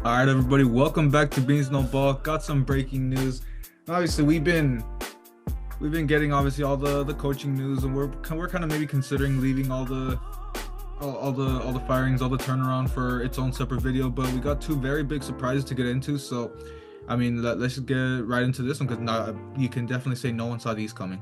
All right, everybody, welcome back to Beans No Ball. Got some breaking news. Obviously, we've been getting obviously all the coaching news, and we're kind of maybe considering leaving all the firings, all the turnaround for its own separate video. But we got two very big surprises to get into. So, I mean, let's just get right into this one because you can definitely say no one saw these coming.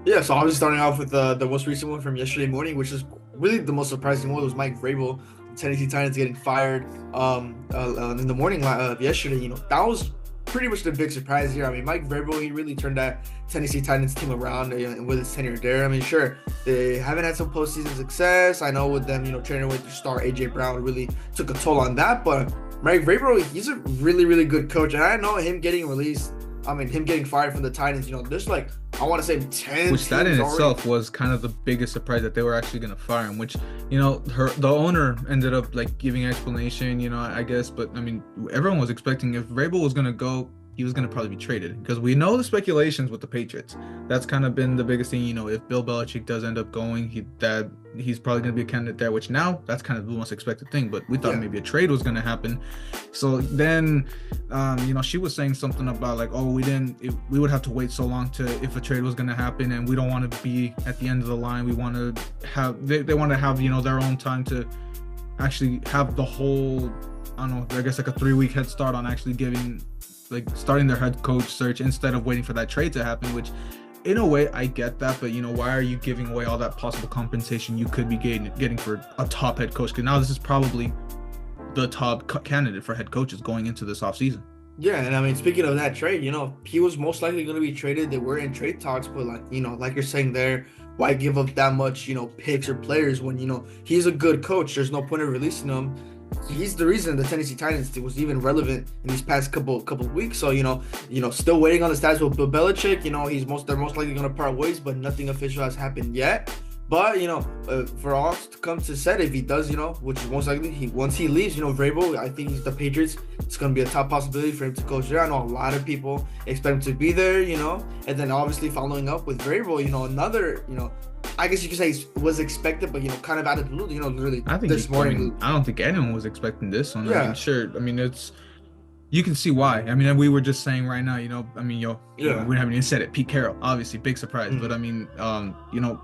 Yeah, so obviously starting off with the most recent one from yesterday morning, which is really the most surprising one, was Mike Vrabel, Tennessee Titans getting fired in the morning of yesterday. That was pretty much the big surprise here. I mean, Mike Vrabel, he really turned that Tennessee Titans team around with his tenure there. I mean, sure, they haven't had some postseason success. I know with them, training with their star AJ Brown really took a toll on that, but Mike Vrabel, he's a really, really good coach, and I know him getting released. I mean, him getting fired from the Titans, there's like, I want to say 10 Which that in teams already. itself was kind of the biggest surprise that they were actually going to fire him, which, the owner ended up like giving explanation, I guess. But I mean, everyone was expecting if Vrabel was going to go, he was going to probably be traded because we know the speculations with the Patriots. That's kind of been the biggest thing, if Bill Belichick does end up going, he's probably going to be a candidate there, which now that's kind of the most expected thing. But we thought maybe a trade was going to happen. So then, she was saying something about like, oh, we would have to wait so long if a trade was going to happen, and we don't want to be at the end of the line. We want to have they want to have their own time to actually have the whole, I don't know, I guess like a 3-week head start on actually starting their head coach search instead of waiting for that trade to happen. Which, in a way, I get that, but why are you giving away all that possible compensation you could be getting for a top head coach? Because now this is probably the top candidate for head coaches going into this offseason. Yeah, and I mean, speaking of that trade, he was most likely going to be traded. They were in trade talks, but like you're saying there, why give up that much, picks or players when, he's a good coach? There's no point of releasing him. He's the reason the Tennessee Titans was even relevant in these past couple of weeks. So, still waiting on the stats with Bill Belichick. They're most likely going to part ways, but nothing official has happened yet. But, for all to come to set, if he does, which is most likely, once he leaves, Vrabel, I think the Patriots, it's going to be a top possibility for him to coach there. I know a lot of people expect him to be there, and then obviously following up with Vrabel, another, I guess you could say was expected, but, kind of out of the blue, literally I think this morning. I don't think anyone was expecting this one. Yeah. I mean, sure. I mean, you can see why. I mean, we were just saying right now, we haven't even said it. Pete Carroll, obviously, big surprise. But I mean,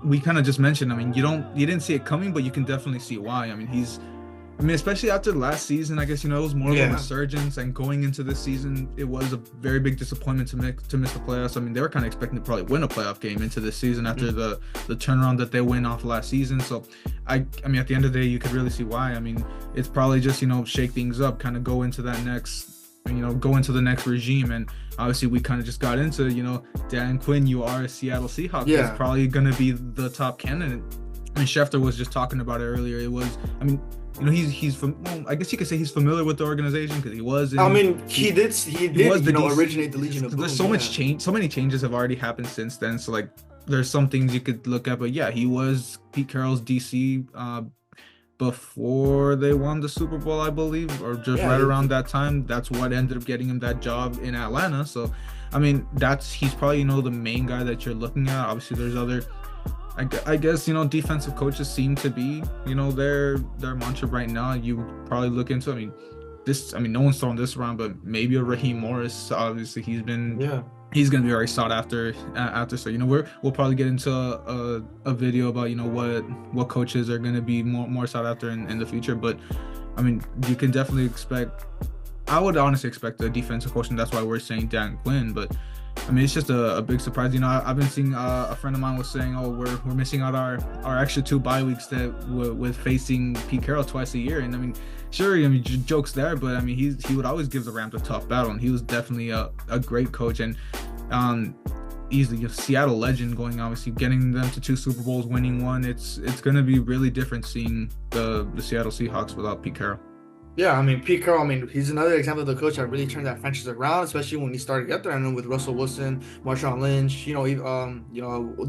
we kind of just mentioned. I mean, you didn't see it coming, but you can definitely see why. I mean, especially after last season, I guess it was more of a resurgence, and going into this season, it was a very big disappointment to miss the playoffs. I mean, they were kind of expecting to probably win a playoff game into this season after the turnaround that they went off last season. So, I mean, at the end of the day, you could really see why. I mean, it's probably just shake things up, kind of go into the next regime. And obviously we kind of just got into, Dan Quinn, you are a Seattle Seahawks. Is probably going to be the top candidate. I mean, Schefter was just talking about it earlier. It was, I mean, he's from, well, I guess you could say he's familiar with the organization because he was in, he did originate the Legion of Boom. There's so much change, so many changes have already happened since then. So like, there's some things you could look at, but yeah, he was Pete Carroll's DC before they won the Super Bowl, I believe, or just right around that time. That's what ended up getting him that job in Atlanta. So, I mean, he's probably, the main guy that you're looking at. Obviously, there's other, I guess, defensive coaches seem to be, their mantra right now. You probably look into, no one's throwing this around, but maybe a Raheem Morris. Obviously, he's going to be very sought after. So we'll probably get into a video about what coaches are going to be more sought after in the future. But I mean, you can definitely expect. I would honestly expect a defensive coach, and that's why we're saying Dan Quinn. But I mean, it's just a big surprise. I've been seeing a friend of mine was saying, oh, we're missing out our extra 2 bye weeks that with facing Pete Carroll twice a year. And I mean, sure, jokes there, but I mean, he would always give the Rams a tough battle, and he was definitely a great coach, and easily a Seattle legend, obviously getting them to 2 Super Bowls, winning one. It's going to be really different seeing the Seattle Seahawks without Pete Carroll. Yeah, I mean, Pete Carroll, he's another example of the coach that really turned that franchise around, especially when he started out there. I know with Russell Wilson, Marshawn Lynch,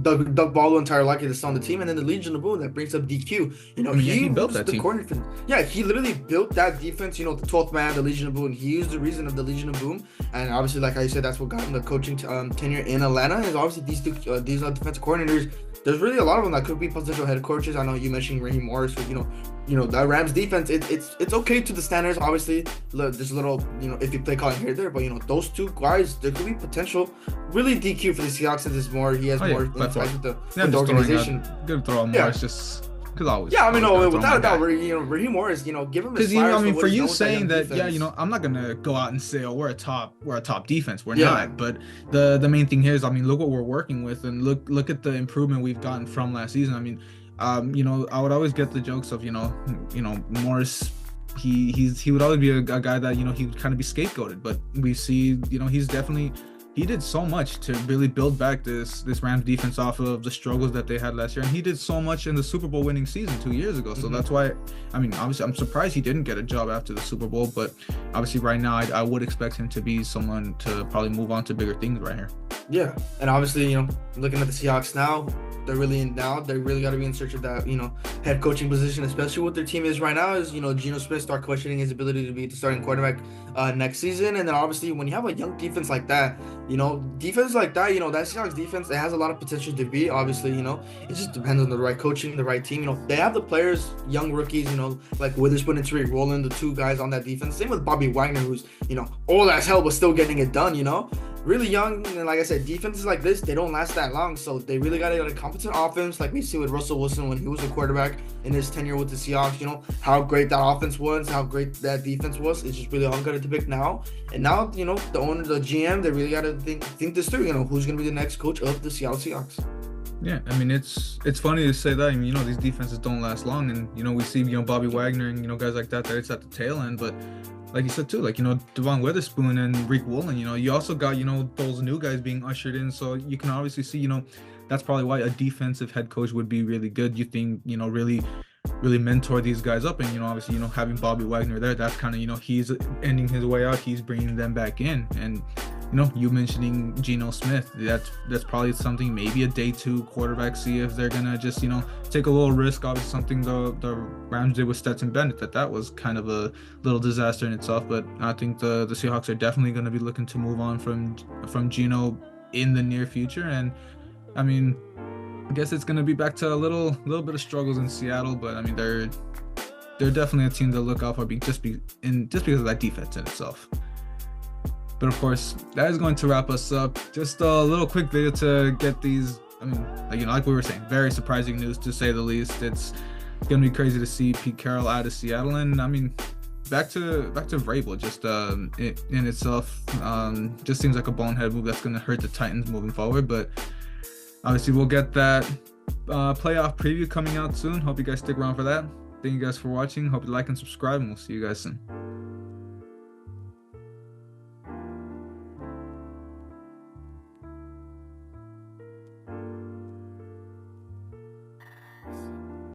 Doug Baldwin, Tyler Lockett is on the team, and then the Legion of Boom that brings up DQ. He built that team. He literally built that defense. The 12th man, the Legion of Boom. He was the reason of the Legion of Boom, and obviously, like I said, that's what got him the coaching tenure in Atlanta. And obviously, these defensive coordinators. There's really a lot of them that could be potential head coaches. I know you mentioned Raheem Morris, who that Rams defense, it's okay to the standards. Obviously, there's a little, if you play calling here there, but those two guys, there could be potential. Really, DQ for the Seahawks is more. He has more insight with the organization. Good throw more. It's just. Always, yeah, I mean, no, without a doubt, Raheem Morris, give him his flowers. I mean, for you saying that, I'm not gonna go out and say, oh, we're a top defense. We're not. But the main thing here is, I mean, look what we're working with, and look at the improvement we've gotten from last season. I mean, I would always get the jokes of, Morris. He would always be a guy that he would kind of be scapegoated, but we see, he's definitely. He did so much to really build back this Rams defense off of the struggles that they had last year, and he did so much in the Super Bowl winning season 2 years ago. So that's why, I mean, obviously, I'm surprised he didn't get a job after the Super Bowl, but obviously, right now, I would expect him to be someone to probably move on to bigger things right here. Yeah, and obviously, looking at the Seahawks now, they're really in doubt. They really got to be in search of that, head coaching position, especially what their team is right now. Is Geno Smith start questioning his ability to be the starting quarterback next season, and then obviously when you have a young defense like that, defense like that, that Seahawks defense, it has a lot of potential to be. Obviously, it just depends on the right coaching, the right team. They have the players, young rookies, like Witherspoon and Tariq Woolen, the two guys on that defense. Same with Bobby Wagner, who's old as hell but still getting it done. Really young, and like I said, defenses like this, they don't last that long, so they really got to get a competent offense like we see with Russell Wilson when he was a quarterback in his tenure with the Seahawks. How great that offense was, how great that defense was. It's just really hard to pick now. And now, the owner, the GM, they really got to think this through, who's going to be the next coach of the Seattle Seahawks. Yeah, I mean, it's funny to say that. I mean, these defenses don't last long, and we see Bobby Wagner and guys like that it's at the tail end, but like you said too, like Devon Witherspoon and Tariq Woolen, you also got those new guys being ushered in, so you can obviously see that's probably why a defensive head coach would be really good. You think really mentor these guys up, and obviously having Bobby Wagner there, that's kind of he's ending his way out, he's bringing them back in, and you mentioning Geno Smith, that's probably something, maybe a day 2 quarterback, see if they're gonna just take a little risk. Obviously something the Rams did with Stetson Bennett, that was kind of a little disaster in itself, but I think the Seahawks are definitely going to be looking to move on from Geno in the near future. And I mean, I guess it's going to be back to a little bit of struggles in Seattle, but I mean, they're definitely a team to look out for, just because of that defense in itself. But of course, that is going to wrap us up. Just a little quick video to get these, I mean, like we were saying, very surprising news to say the least. It's going to be crazy to see Pete Carroll out of Seattle. And I mean, back to Vrabel, just in itself, just seems like a bonehead move that's going to hurt the Titans moving forward. But obviously, we'll get that playoff preview coming out soon. Hope you guys stick around for that. Thank you guys for watching. Hope you like and subscribe, and we'll see you guys soon.